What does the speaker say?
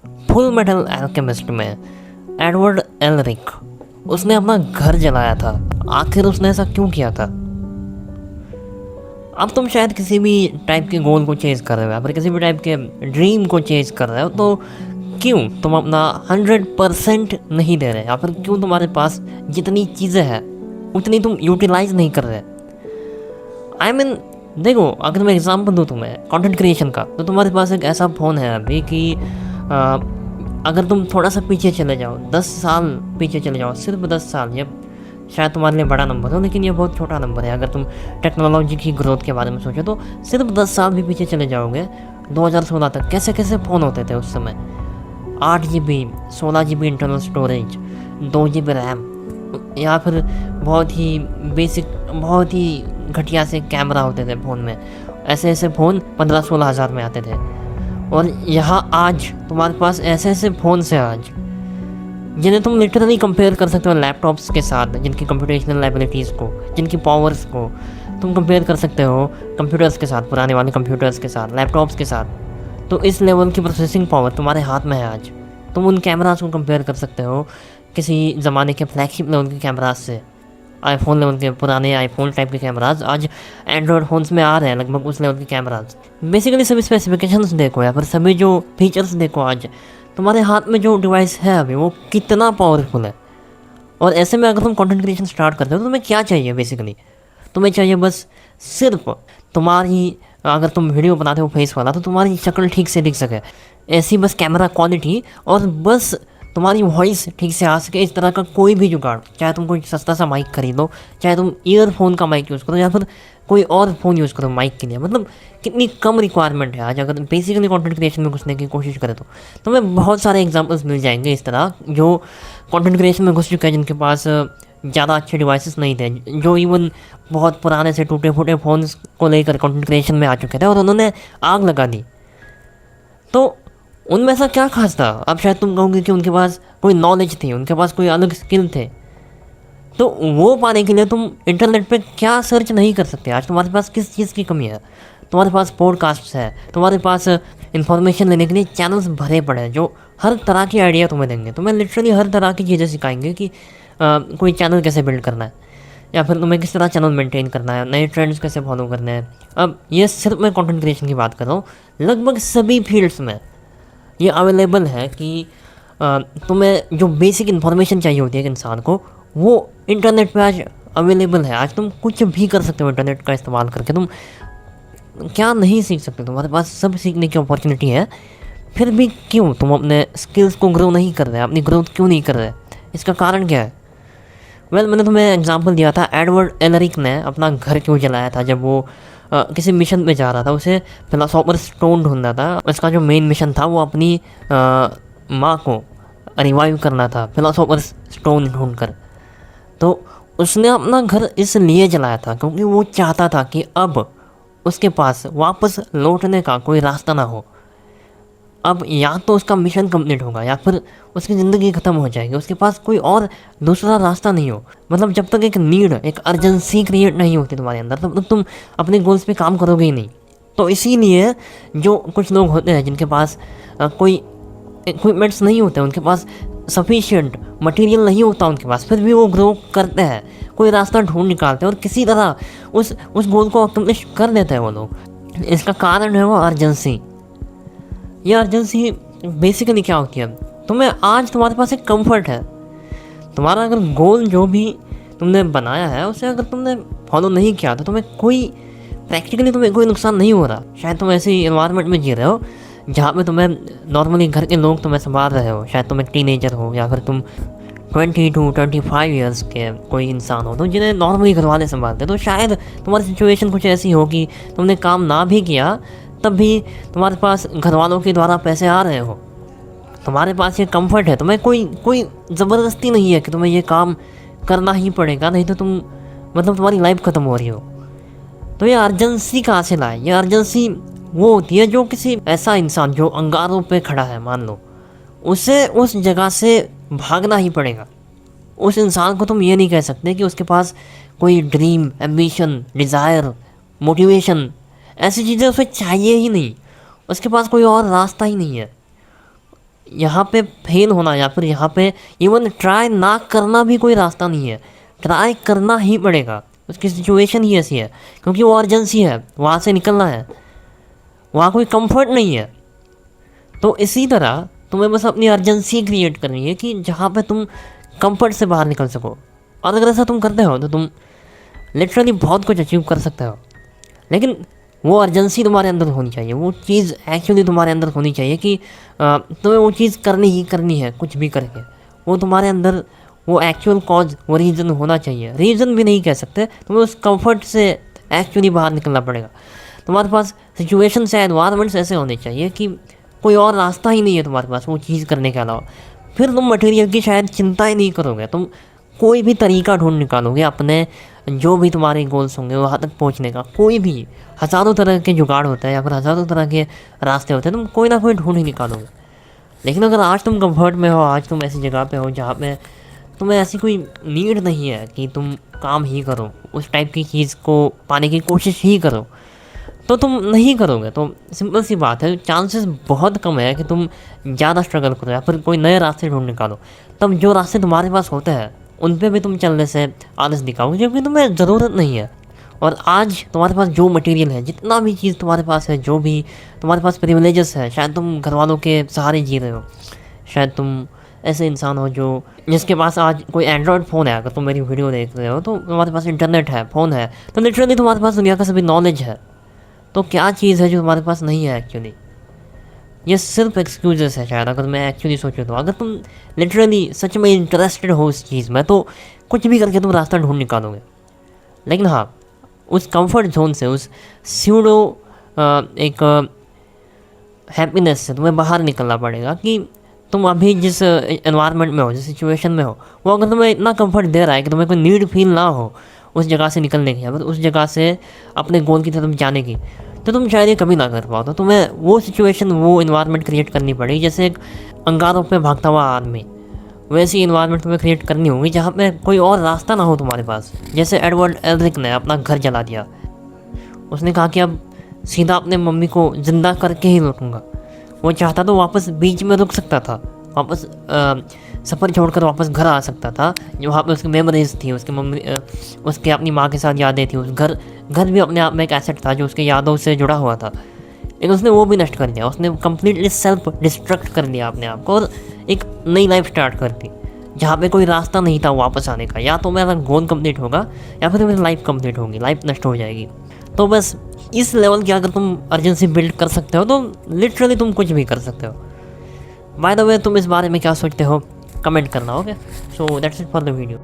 Full metal alchemist में Edward Alaric, उसने अपना घर जलाया था। आखिर उसने ऐसा क्यों किया था? अब तुम शायद किसी भी टाइप के गोल को चेज कर रहे हो या फिर किसी भी टाइप के ड्रीम को चेज कर रहे हो, तो क्यों तुम अपना 100% नहीं दे रहे, या फिर क्यों तुम्हारे पास जितनी चीज़ें हैं उतनी तुम यूटिलाइज नहीं कर रहे? आई मीन देखो, अगर मैं एग्जांपल दूँ तुम्हें कंटेंट क्रिएशन का, तो तुम्हारे पास एक ऐसा फ़ोन है अभी कि अगर तुम थोड़ा सा पीछे चले जाओ, 10 साल पीछे चले जाओ, सिर्फ 10 साल, ये शायद तुम्हारे लिए बड़ा नंबर हो लेकिन ये बहुत छोटा नंबर है। अगर तुम टेक्नोलॉजी की ग्रोथ के बारे में सोचो तो सिर्फ 10 साल भी पीछे चले जाओगे, 2016 तक कैसे कैसे फ़ोन होते थे उस समय। 8 GB 16 GB internal storage, 2 GB RAM, या फिर बहुत ही बेसिक, बहुत ही घटिया से कैमरा होते थे फ़ोन में। ऐसे ऐसे फ़ोन 15-16 हज़ार में आते थे। और यहाँ आज तुम्हारे पास ऐसे ऐसे फ़ोन से आज जिन्हें तुम लिटरली कंपेयर कर सकते हो लैपटॉप्स के साथ, जिनकी कंप्यूटेशनल एबिलिटीज़ को, जिनकी पावर्स को तुम कंपेयर कर सकते हो कंप्यूटर्स के साथ, पुराने वाले कंप्यूटर्स के साथ, लैपटॉप्स के साथ। तो इस लेवल की प्रोसेसिंग पावर तुम्हारे हाथ में है आज। तुम उन कैमरास को कंपेयर कर सकते हो किसी ज़माने के फ्लैगशिप लेवल के कैमराज से, आईफोन लेवल के, पुराने आईफोन टाइप के कैमराज आज एंड्रॉयड फ़ोन्स में आ रहे हैं, लगभग उस लेवल के कैमराज। बेसिकली सभी स्पेसिफिकेशंस देखो या फिर सभी जो फीचर्स देखो, आज तुम्हारे हाथ में जो डिवाइस है अभी वो कितना पावरफुल है। और ऐसे में अगर तुम कंटेंट क्रिएशन स्टार्ट करते हो तो तुम्हें क्या चाहिए? बेसिकली तुम्हें चाहिए बस सिर्फ तुम्हारी, अगर तुम वीडियो बनाते हो फेस वाला, तो तुम्हारी शक्ल ठीक से दिख सके, ऐसी बस कैमरा क्वालिटी, और बस तुम्हारी वॉइस ठीक से आ सके। इस तरह का कोई भी जुगाड़, चाहे तुम कोई सस्ता सा माइक खरीदो, चाहे तुम ईयरफोन का माइक यूज़ करो, या फिर कोई और फ़ोन यूज़ करो माइक के लिए। मतलब कितनी कम रिक्वायरमेंट है आज अगर बेसिकली कंटेंट क्रिएशन में घुसने की कोशिश करें तो। तुम्हें बहुत सारे एग्जांपल्स मिल जाएंगे इस तरह, जो कंटेंट क्रिएशन में घुस चुके हैं, जिनके पास ज़्यादा अच्छे डिवाइसेस नहीं थे, जो इवन बहुत पुराने से टूटे फूटे फ़ोन्स को लेकर कंटेंट क्रिएशन में आ चुके थे और उन्होंने आग लगा दी। तो उनमें ऐसा क्या खास था? अब शायद तुम कहोगे कि उनके पास कोई नॉलेज थी, उनके पास कोई अलग स्किल थे। तो वो पाने के लिए तुम इंटरनेट पे क्या सर्च नहीं कर सकते? आज तुम्हारे पास किस चीज़ की कमी है? तुम्हारे पास पॉडकास्ट है, तुम्हारे पास इंफॉर्मेशन लेने के लिए चैनल्स भरे पड़े हैं जो हर तरह की आइडिया तुम्हें देंगे। तुम्हें लिटरली हर तरह की चीज़ें सिखाएंगे कि कोई चैनल कैसे बिल्ड करना है, या फिर तुम्हें किस तरह चैनल मेंटेन करना है, नए ट्रेंड्स कैसे फॉलो करने हैं। अब ये सिर्फ मैं कंटेंट क्रिएशन की बात कर रहा हूँ, लगभग सभी फील्ड्स में ये अवेलेबल है कि तुम्हें जो बेसिक इन्फॉर्मेशन चाहिए होती है एक इंसान को, वो इंटरनेट पे आज अवेलेबल है। आज तुम कुछ भी कर सकते हो इंटरनेट का इस्तेमाल करके। तुम क्या नहीं सीख सकते? तुम्हारे पास सब सीखने की अपॉर्चुनिटी है, फिर भी क्यों तुम अपने स्किल्स को ग्रो नहीं कर रहे, अपनी ग्रोथ क्यों नहीं कर रहे? इसका कारण क्या है? मैंने तुम्हें एग्जांपल दिया था, एडवर्ड एलरिक ने अपना घर क्यों जलाया था जब वो किसी मिशन पे जा रहा था। उसे फिलोसोफर स्टोन ढूंढना था। उसका जो मेन मिशन था वो अपनी माँ को रिवाइव करना था फिलोसोफर स्टोन ढूंढकर। तो उसने अपना घर इसलिए जलाया था क्योंकि वो चाहता था कि अब उसके पास वापस लौटने का कोई रास्ता ना हो। अब या तो उसका मिशन कंप्लीट होगा या फिर उसकी ज़िंदगी ख़त्म हो जाएगी, उसके पास कोई और दूसरा रास्ता नहीं हो। मतलब जब तक एक नीड, एक अर्जेंसी क्रिएट नहीं होती तुम्हारे अंदर, तब तक तुम अपने गोल्स पे काम करोगे ही नहीं। तो इसीलिए जो कुछ लोग होते हैं जिनके पास कोई इक्विपमेंट्स नहीं होते, उनके पास सफिशिएंट मटेरियल नहीं होता उनके पास, फिर भी वो ग्रो करते हैं, कोई रास्ता ढूंढ निकालते हैं और किसी तरह उस गोल को अकम्प्लिश कर लेते हैं वो लोग। इसका कारण है वो अर्जेंसी। ये अर्जेंसी बेसिकली क्या होती है? तुम्हें आज तुम्हारे पास एक कंफर्ट है, तुम्हारा अगर गोल जो भी तुमने बनाया है उसे अगर तुमने फॉलो नहीं किया तो तुम्हें कोई प्रैक्टिकली तुम्हें कोई नुकसान नहीं हो रहा। शायद तुम ऐसी इन्वायरमेंट में जी रहे हो जहाँ पे तुम्हें नॉर्मली घर के लोग तुम्हें संभाल रहे हो। शायद तुम एक टीनेजर हो या फिर तुम 20 to 25 ईयर्स के कोई इंसान हो तो जिन्हें नॉर्मली घर वाले संभालते। तो शायद तुम्हारी सिचुएशन कुछ ऐसी हो कि तुमने काम ना भी किया तब भी तुम्हारे पास घर वालों के द्वारा पैसे आ रहे हो, तुम्हारे पास ये कंफर्ट है, तुम्हें कोई ज़बरदस्ती नहीं है कि तुम्हें ये काम करना ही पड़ेगा, नहीं तो तुम मतलब तुम्हारी लाइफ ख़त्म हो रही हो। तो ये अर्जेंसी कहाँ से लाए? ये अर्जेंसी वो होती है जो किसी ऐसा इंसान जो अंगारों पे खड़ा है, मान लो, उसे उस जगह से भागना ही पड़ेगा। उस इंसान को तुम ये नहीं कह सकते कि उसके पास कोई ड्रीम, एम्बिशन, डिज़ायर, मोटिवेशन, ऐसी चीज़ें उसे चाहिए ही नहीं, उसके पास कोई और रास्ता ही नहीं है। यहाँ पे फेल होना या फिर यहाँ पे इवन ट्राई ना करना भी कोई रास्ता नहीं है, ट्राई करना ही पड़ेगा। उसकी सिचुएशन ही ऐसी है, क्योंकि वो अर्जेंसी है, वहाँ से निकलना है, वहाँ कोई कंफर्ट नहीं है। तो इसी तरह तुम्हें बस अपनी अर्जेंसी क्रिएट करनी है कि जहाँ पे तुम कंफर्ट से बाहर निकल सको। और अगर ऐसा तुम करते हो तो तुम लिटरली बहुत कुछ अचीव कर सकते हो। लेकिन वो अर्जेंसी तुम्हारे अंदर होनी चाहिए, वो चीज़ एक्चुअली तुम्हारे अंदर होनी चाहिए कि तुम्हें वो चीज़ करनी ही करनी है कुछ भी करके। वो तुम्हारे अंदर वो एक्चुअल कॉज, वो रीज़न होना चाहिए। रीज़न भी नहीं कह सकते, तुम्हें उस कंफर्ट से एक्चुअली बाहर निकलना पड़ेगा। तुम्हारे पास सिचुएशंस या एनवायरनमेंट्स ऐसे होने चाहिए कि कोई और रास्ता ही नहीं है तुम्हारे पास वो चीज़ करने के अलावा। फिर तुम मटेरियल की शायद चिंता ही नहीं करोगे, तुम कोई भी तरीका ढूंढ निकालोगे अपने जो भी तुम्हारे गोल्स होंगे वहाँ तक पहुँचने का। कोई भी, हज़ारों तरह के जुगाड़ होते हैं या फिर हज़ारों तरह के रास्ते होते हैं, तुम कोई ना कोई ढूंढ ही निकालोगे। लेकिन अगर आज तुम कंफर्ट में हो, आज तुम ऐसी जगह पे हो जहाँ पे तुम्हें ऐसी कोई नीड नहीं है कि तुम काम ही करो, उस टाइप की चीज़ को पाने की कोशिश ही करो, तो तुम नहीं करोगे। तो सिंपल सी बात है, चांसेस बहुत कम है कि तुम ज़्यादा स्ट्रगल करो या फिर कोई नए रास्ते ढूंढ निकालो। तब जो रास्ते तुम्हारे पास होते हैं उन पे भी तुम चलने से आलस दिखाओगे, क्योंकि तुम्हें ज़रूरत नहीं है। और आज तुम्हारे पास जो मटेरियल है, जितना भी चीज़ तुम्हारे पास है, जो भी तुम्हारे पास प्रिविलेजेस है, शायद तुम घर वालों के सहारे जी रहे हो, शायद तुम ऐसे इंसान हो जो जिसके पास आज कोई एंड्रॉयड फ़ोन है। अगर तुम मेरी वीडियो देख रहे हो तो तुम्हारे पास इंटरनेट है, फ़ोन है, तो लिटरली तुम्हारे पास दुनिया का सभी नॉलेज है। तो क्या चीज़ है जो तुम्हारे पास नहीं है एक्चुअली? ये सिर्फ एक्सक्यूजेस है शायद, अगर मैं एक्चुअली सोचूं तो। अगर तुम लिटरली सच में इंटरेस्टेड हो उस चीज़ में तो कुछ भी करके तुम रास्ता ढूंढ निकालोगे। लेकिन हाँ, उस कंफर्ट जोन से, उस स्यूडो एक हैप्पीनेस से तुम्हें बाहर निकलना पड़ेगा कि तुम अभी जिस एनवायरनमेंट में हो, जिस सिचुएशन में हो, वो अगर तुम्हें इतना कंफर्ट दे रहा है कि तुम्हें कोई नीड फील ना हो उस जगह से निकलने की या फिर उस जगह से अपने गोल की तरफ जाने की, तो तुम शायद ये कभी ना कर पाओ। तो तुम्हें वो सिचुएशन, वो इन्वायरमेंट क्रिएट करनी पड़ेगी। जैसे एक अंगारों पे भागता हुआ आदमी, वैसी इन्वायरमेंट तुम्हें क्रिएट करनी होगी जहाँ पे कोई और रास्ता ना हो तुम्हारे पास। जैसे एडवर्ड एलरिक ने अपना घर जला दिया, उसने कहा कि अब सीधा अपने मम्मी को ज़िंदा करके ही लौटूंगा। वो चाहता तो वापस बीच में रुक सकता था, वापस सफ़र छोड़कर वापस घर आ सकता था, जो वहाँ पे उसकी मेमोरीज थी, उसकी मम्मी उसके अपनी माँ के साथ यादें थी। उस घर भी अपने आप में एक एसेट था जो उसके यादों से जुड़ा हुआ था, लेकिन उसने वो भी नष्ट कर दिया। उसने कम्प्लीटली सेल्फ डिस्ट्रक्ट कर दिया अपने आप को और एक नई लाइफ स्टार्ट कर दी जहाँ पे कोई रास्ता नहीं था वापस आने का। या तो मेरा गोल कंप्लीट होगा या फिर मेरी लाइफ कंप्लीट होगी, लाइफ नष्ट हो जाएगी। तो बस इस लेवल की अगर तुम अर्जेंसी बिल्ड कर सकते हो तो लिटरली तुम कुछ भी कर सकते हो। बाय द वे, तुम इस बारे में क्या सोचते हो कमेंट करना, okay? So that's it for the video.